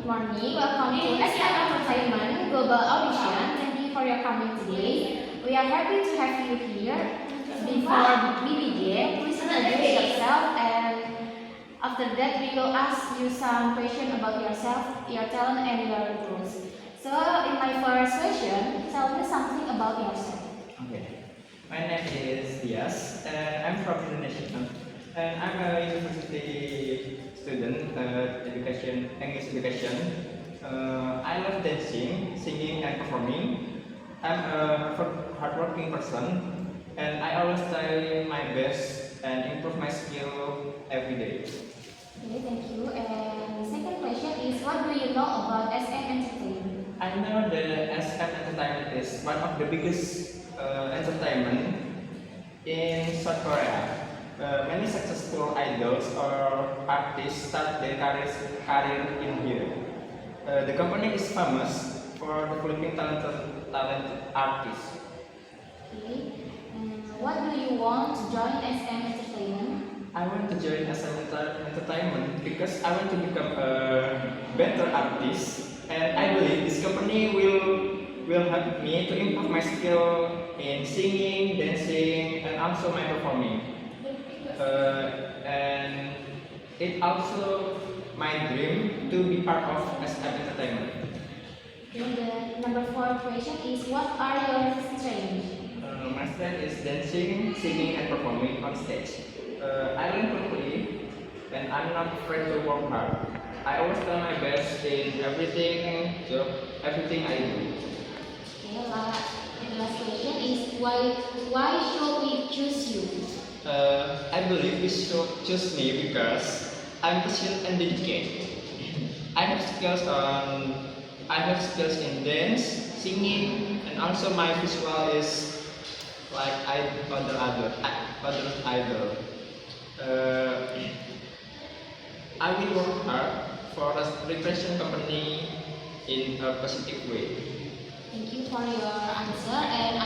morning. Welcome to SM Entertainment Global Audition. Thank you for your coming today. We are happy to have you here. Before we begin, please introduce yourself, and after that we will ask you some questions about yourself, your talent, and your goals. So, in my first question, tell me something about yourself. Okay. My name is Dias, and I'm from Indonesia. And I'm a university student, English education. I love dancing, singing, and performing. I'm a hardworking person, and I always try my best and improve my skill every day. Okay, thank you. And second question is, what do you know about SM Entertainment? I know the SF Entertainment is one of the biggest entertainment in South Korea. Many successful idols or artists start their career in here. The company is famous for developing talented artists. Okay. What do you want to join SM Entertainment? I want to join SM Entertainment because I want to become a better artist, and I believe this company will help me to improve my skill in singing, dancing, and also my performing. And it also my dream to be part of SM Entertainment. Okay, the number four question is, what are your strengths? My strength is dancing, singing, and performing on stage. I learn quickly, and I'm not afraid to work hard. I always try my best in everything I do. Okay, the last question is, why should we choose you? I believe you should choose me because I'm passionate and dedicated. I have skills in dance, singing, and also my visual is like other idol. Uh, I will work hard for a repression company in a positive way. Thank you for your answer, and